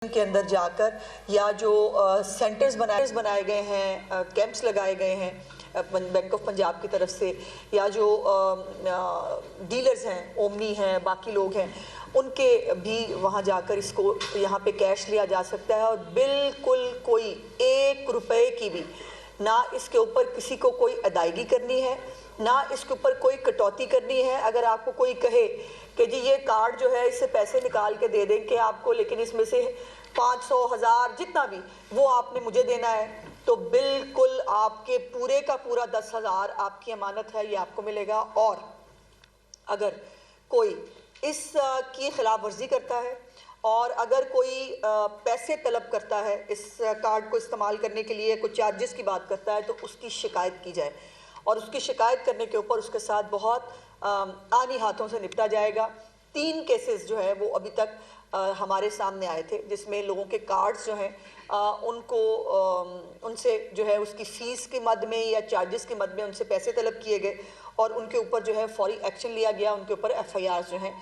के अंदर जाकर या जो सेंटर्स बनाए गए हैं, कैंप्स लगाए गए हैं बैंक ऑफ पंजाब की तरफ से, या जो डीलर्स हैं, ओमनी हैं, बाकी लोग हैं, उनके भी वहाँ जाकर इसको यहाँ पे कैश लिया जा सकता है। और बिल्कुल कोई 1 रुपए की भी ना इसके ऊपर किसी को कोई अदायगी करनी है, ना इसके ऊपर कोई कटौती करनी है। अगर आपको कोई कहे कि जी ये कार्ड जो है इससे पैसे निकाल के दे देंगे आपको, लेकिन इसमें से 500, 1000 जितना भी वो आपने मुझे देना है, तो बिल्कुल आपके पूरे का पूरा 10,000 आपकी अमानत है, ये आपको मिलेगा। और अगर कोई इस की खिलाफ वर्जी करता है और अगर कोई पैसे तलब करता है इस कार्ड को इस्तेमाल करने के लिए, कुछ चार्जेस की बात करता है, तो उसकी शिकायत की जाए। और उसकी शिकायत करने के ऊपर उसके साथ बहुत आनी हाथों से निपटा जाएगा। 3 केसेस जो है वो अभी तक हमारे सामने आए थे, जिसमें लोगों के कार्ड्स जो हैं उनको उनसे जो है उसकी फ़ीस के मद में या चार्जेस के मद में उनसे पैसे तलब किए गए और उनके ऊपर जो है फौरी एक्शन लिया गया, उनके ऊपर FIR जो हैं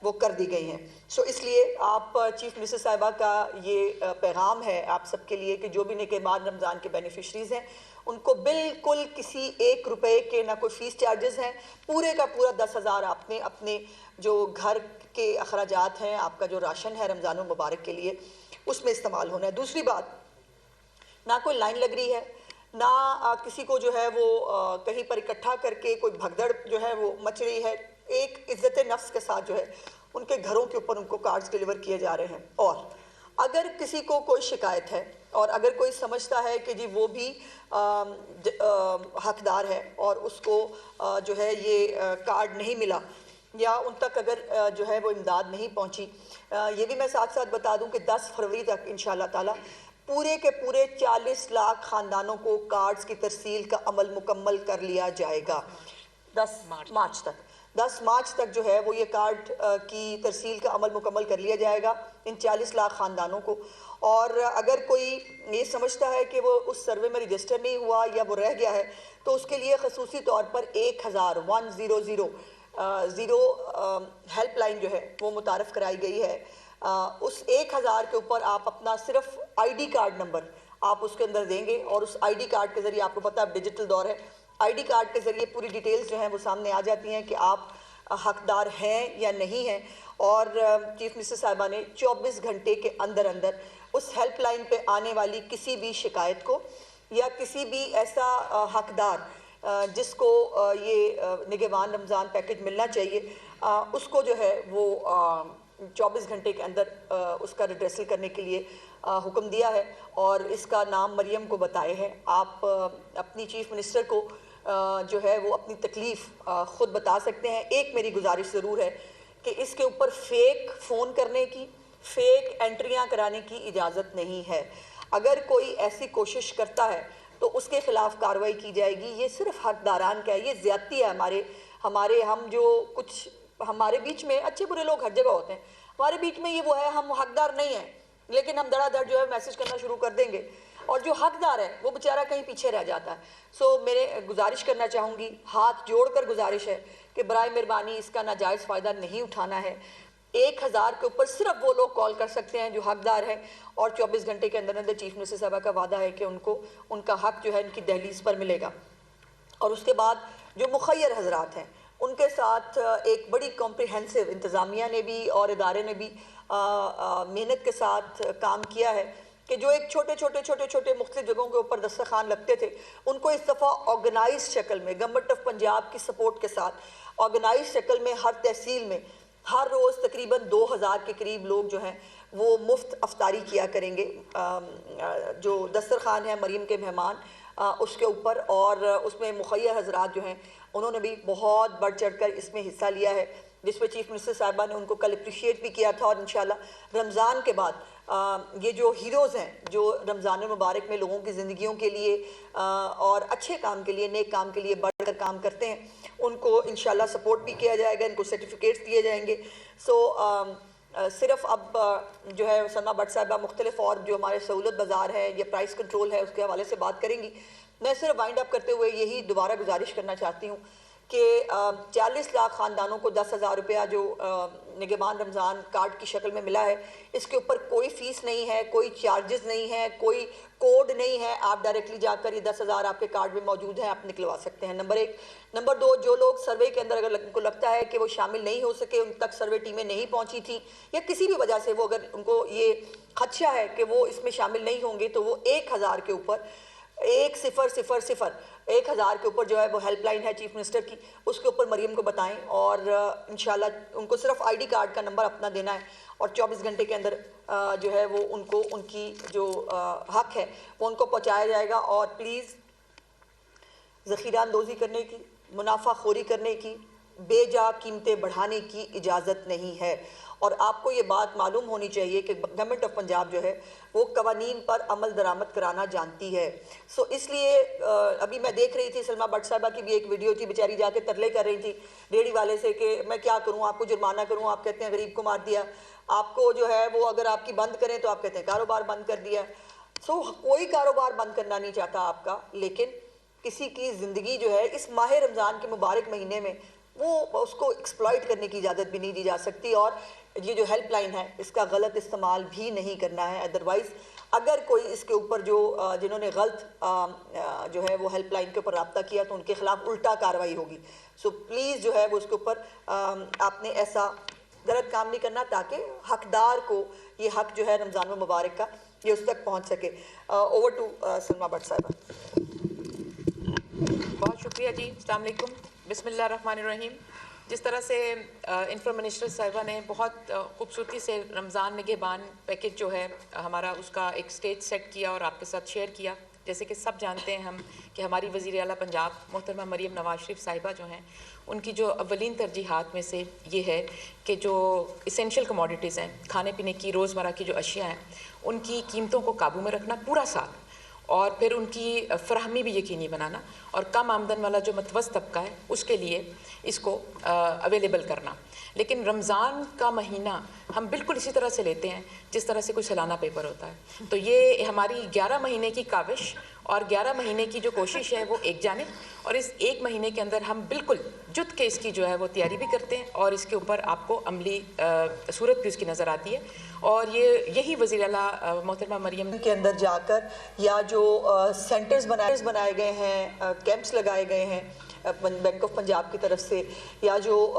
वो कर दी गई हैं। सो इसलिए आप चीफ मिनिस्टर साहिबा का ये पैगाम है आप सबके लिए कि जो भी नेकेमान रमज़ान के बेनिफिशरीज़ हैं उनको बिल्कुल किसी 1 रुपए के ना कोई फ़ीस चार्जेस हैं, पूरे का पूरा 10,000 आपने अपने जो घर के अखराजात हैं, आपका जो राशन है रमज़ान मुबारक के लिए, उसमें इस्तेमाल होना है। दूसरी बात, ना कोई लाइन लग रही है, ना किसी को जो है वो कहीं पर इकट्ठा करके कोई भगदड़ जो है वो मच रही है। एक इज़्ज़त नफ्स के साथ जो है उनके घरों के ऊपर उनको कार्ड्स डिलीवर किए जा रहे हैं। और अगर किसी को कोई शिकायत है और अगर कोई समझता है कि जी वो भी हकदार है और उसको जो है ये कार्ड नहीं मिला या उन तक अगर जो है वो इमदाद नहीं पहुंची, ये भी मैं साथ साथ बता दूं कि 10 फरवरी तक इंशाल्लाह ताला पूरे के पूरे 40 लाख ख़ानदानों को कार्ड्स की तरसील का अमल मुकम्मल कर लिया जाएगा। 10 मार्च तक जो है वो ये कार्ड की तरसील का अमल मुकम्मल कर लिया जाएगा इन 40 लाख ख़ानदानों को। और अगर कोई ये समझता है कि वो उस सर्वे में रजिस्टर नहीं हुआ या वो रह गया है, तो उसके लिए खसूसी तौर पर 1,100 हेल्पलाइन जो है वो मुतारफ़ कराई गई है। उस 1,000 के ऊपर आप अपना सिर्फ ID कार्ड नंबर आप उसके अंदर देंगे और उस ID कार्ड के ज़रिए, आपको पता है डिजिटल दौर है, ID कार्ड के ज़रिए पूरी डिटेल्स जो हैं वो सामने आ जाती हैं कि आप हकदार हैं या नहीं हैं। और चीफ मिनिस्टर साहिबा ने 24 घंटे के अंदर अंदर उस हेल्पलाइन पे आने वाली किसी भी शिकायत को या किसी भी ऐसा हकदार जिसको ये निगहबान रमज़ान पैकेज मिलना चाहिए, उसको जो है वो 24 घंटे के अंदर उसका रिड्रेसल करने के लिए हुक्म दिया है। और इसका नाम मरियम को बताए हैं। आप अपनी चीफ मिनिस्टर को जो है वो अपनी तकलीफ़ ख़ुद बता सकते हैं। एक मेरी गुजारिश ज़रूर है कि इसके ऊपर फेक फ़ोन करने की, फेक एंट्रियाँ कराने की इजाज़त नहीं है। अगर कोई ऐसी कोशिश करता है तो उसके ख़िलाफ़ कार्रवाई की जाएगी। ये सिर्फ हकदारान का है, ये ज़्यादती है। हमारे हम जो कुछ हमारे बीच में अच्छे बुरे लोग हर जगह होते हैं, हमारे बीच में ये वो है, हम हकदार नहीं हैं लेकिन हम धड़ाधड़ जो है मैसेज करना शुरू कर देंगे और जो हकदार है वो बेचारा कहीं पीछे रह जाता है। सो मेरे गुजारिश करना चाहूँगी, हाथ जोड़कर गुजारिश है कि बराए मेहरबानी इसका नाजायज़ फ़ायदा नहीं उठाना है। 1,000 के ऊपर सिर्फ वो लोग कॉल कर सकते हैं जो हकदार हैं और 24 घंटे के अंदर अंदर चीफ मिनिस्टर साहबा का वादा है कि उनको उनका हक जो है इनकी दहलीज पर मिलेगा। और उसके बाद जो मुखय्यर हजरात हैं उनके साथ एक बड़ी कॉम्प्रिहेंसिव इंतज़ामिया ने भी और इदारे ने भी मेहनत के साथ काम किया है कि जो एक छोटे मुख्तलिफ जगहों के ऊपर दस्तरखान लगते थे, उनको इस दफ़ा ऑर्गेनाइज शक्ल में गवर्नमेंट ऑफ पंजाब की सपोर्ट के साथ ऑर्गेनाइज शक्ल में हर तहसील में हर रोज़ तकरीबन 2,000 के करीब लोग जो हैं वो मुफ्त अफ्तारी किया करेंगे। जो दस्तरखान है मरीम के मेहमान उसके ऊपर, और उसमें मुखय्यर हजरात जो हैं उन्होंने भी बहुत बढ़ चढ़ कर इसमें हिस्सा लिया है, जिसमें चीफ मिनिस्टर साहिबा ने उनको कल अप्रिशिएट भी किया था। और इंशाल्लाह रमज़ान के बाद ये जो हीरोज़ हैं जो रमज़ान मुबारक में लोगों की ज़िंदगियों के लिए और अच्छे काम के लिए, नेक काम के लिए बढ़कर काम करते हैं, उनको इंशाल्लाह सपोर्ट भी किया जाएगा, इनको सर्टिफिकेट्स दिए जाएंगे। सो सिर्फ अब जो है सना भट्ट साहिबा मुख्तलिफ और जो हमारे सहूलत बाज़ार है या प्राइस कंट्रोल है उसके हवाले से बात करेंगी। मैं सिर्फ वाइंड अप करते हुए यही दोबारा गुजारिश करना चाहती हूँ कि 40 लाख ख़ानदानों को 10,000 रुपया जो निगहबान रमज़ान कार्ड की शक्ल में मिला है, इसके ऊपर कोई फ़ीस नहीं है, कोई चार्जेस नहीं है, कोई कोड नहीं है। आप डायरेक्टली जाकर ये 10,000 आपके कार्ड में मौजूद है, आप निकलवा सकते हैं। नंबर 1। नंबर 2, जो लोग सर्वे के अंदर अगर उनको लगता है कि वो शामिल नहीं हो सके, उन तक सर्वे टीमें नहीं पहुंची थी या किसी भी वजह से वो अगर उनको ये खदशा है कि वो इसमें शामिल नहीं होंगे, तो वो 1000 के ऊपर 1000 के ऊपर जो है वो हेल्पलाइन है चीफ मिनिस्टर की, उसके ऊपर मरीम को बताएं और इंशाल्लाह उनको सिर्फ आईडी कार्ड का नंबर अपना देना है और 24 घंटे के अंदर जो है वो उनको उनकी जो हक है वो उनको पहुंचाया जाएगा। और प्लीज़ ज़ख़ीरा अंदोज़ी करने की, मुनाफाखोरी करने की, बेजा कीमतें बढ़ाने की इजाज़त नहीं है। और आपको ये बात मालूम होनी चाहिए कि गवर्नमेंट ऑफ पंजाब जो है वो कवानीन पर अमल दरामद कराना जानती है। सो इसलिए अभी मैं देख रही थी सलमा भट्ट साहिबा की भी एक वीडियो थी, बेचारी जाके तरले कर रही थी रेडी वाले से कि मैं क्या करूं, आपको जुर्माना करूं, आप कहते हैं गरीब को मार दिया, आपको जो है वो अगर आपकी बंद करें तो आप कहते हैं कारोबार बंद कर दिया। सो कोई कारोबार बंद करना नहीं चाहता आपका, लेकिन किसी की ज़िंदगी जो है इस माह रमज़ान के मुबारक महीने में वो उसको एक्सप्लॉइट करने की इजाज़त भी नहीं दी जा सकती। और ये जो हेल्पलाइन है इसका गलत इस्तेमाल भी नहीं करना है। अदरवाइज़ अगर कोई इसके ऊपर जो जिन्होंने गलत जो है वो हेल्पलाइन के ऊपर रब्ता किया तो उनके खिलाफ उल्टा कार्रवाई होगी। सो प्लीज़ जो है वो उसके ऊपर आपने ऐसा गलत काम नहीं करना ताकि हकदार को ये हक जो है रमज़ान मुबारक का ये उस तक पहुँच सके। ओवर टू सलमा भट्ट साहिबा। बहुत शुक्रिया जी। अस्सलाम वालेकुम, बिस्मिल्लाहिर्रहमानिर्रहीम। जिस तरह से इंफॉर्म मिनिस्टर साहिबा ने बहुत खूबसूरती से रमज़ान निगहबान पैकेज जो है हमारा उसका एक स्टेज सेट किया और आपके साथ शेयर किया। जैसे कि सब जानते हैं हम कि हमारी वज़ीर आला पंजाब मोहतरमा मरीम नवाज़ शरीफ साहिबा जो हैं उनकी जो अव्वलीन तरजीहात में से ये है कि जो इसेंशियल कमोडिटीज़ हैं, खाने पीने की रोज़मर्रा की जो अशिया हैं, उनकी कीमतों को काबू में रखना पूरा साल और फिर उनकी फ़राहमी भी यकीनी बनाना और कम आमदन वाला जो मतवस्त तबका है उसके लिए इसको अवेलेबल करना। लेकिन रमज़ान का महीना हम बिल्कुल इसी तरह से लेते हैं जिस तरह से कोई सालाना पेपर होता है। तो ये हमारी 11 महीने की काविश और 11 महीने की जो कोशिश है वो एक जानिब, और इस एक महीने के अंदर हम बिल्कुल जुट के इसकी जो है वो तैयारी भी करते हैं और इसके ऊपर आपको अमली सूरत भी उसकी नज़र आती है। और यही वज़ीर आला मोहतरमा मरीम के अंदर जाकर या जो सेंटर्स बनाए गए हैं, कैंप्स लगाए गए हैं बैंक ऑफ पंजाब की तरफ से, या जो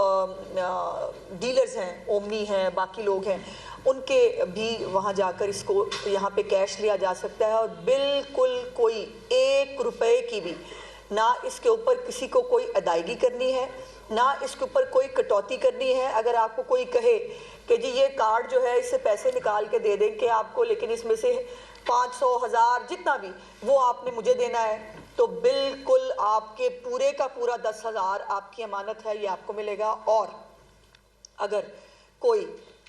डीलर्स हैं, ओमनी हैं, बाकी लोग हैं, उनके भी वहाँ जाकर इसको यहाँ पे कैश लिया जा सकता है। और बिल्कुल कोई 1 रुपए की भी ना इसके ऊपर किसी को कोई अदायगी करनी है, ना इसके ऊपर कोई कटौती करनी है। अगर आपको कोई कहे कि जी ये कार्ड जो है इससे पैसे निकाल के दे देंगे आपको, लेकिन इसमें से 500, 1000 जितना भी वो आपने मुझे देना है, तो बिल्कुल आपके पूरे का पूरा 10,000 आपकी अमानत है, ये आपको मिलेगा। और अगर कोई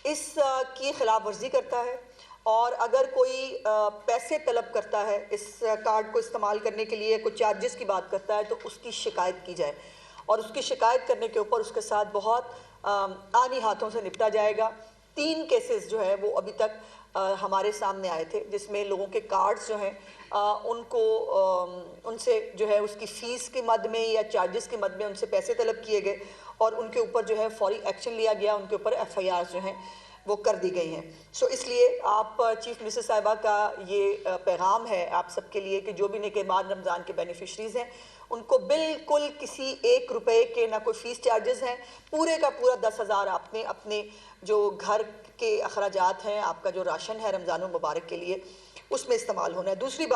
इस की खिलाफ वर्जी करता है और अगर कोई पैसे तलब करता है इस कार्ड को इस्तेमाल करने के लिए, कुछ चार्जेस की बात करता है, तो उसकी शिकायत की जाए और उसकी शिकायत करने के ऊपर उसके साथ बहुत आनी हाथों से निपटा जाएगा। 3 केसेस जो है वो अभी तक हमारे सामने आए थे जिसमें लोगों के कार्ड्स जो हैं उनको उनसे जो है उसकी फ़ीस के मद में या चार्जेस के मद में उनसे पैसे तलब किए गए और उनके ऊपर जो है फौरी एक्शन लिया गया, उनके ऊपर FIR जो हैं वो कर दी गई हैं। सो इसलिए आप चीफ मिनिस्टर साहिबा का ये पैगाम है आप सबके लिए कि जो भी निगहबान रमज़ान के बेनिफिशरीज़ हैं उनको बिल्कुल किसी 1 रुपए के ना कोई फ़ीस चार्जेस हैं, पूरे का पूरा 10,000 आपने अपने जो घर के अखराजात हैं, आपका जो राशन है रमज़ान मुबारक के लिए, उसमें इस्तेमाल होना है। दूसरी बात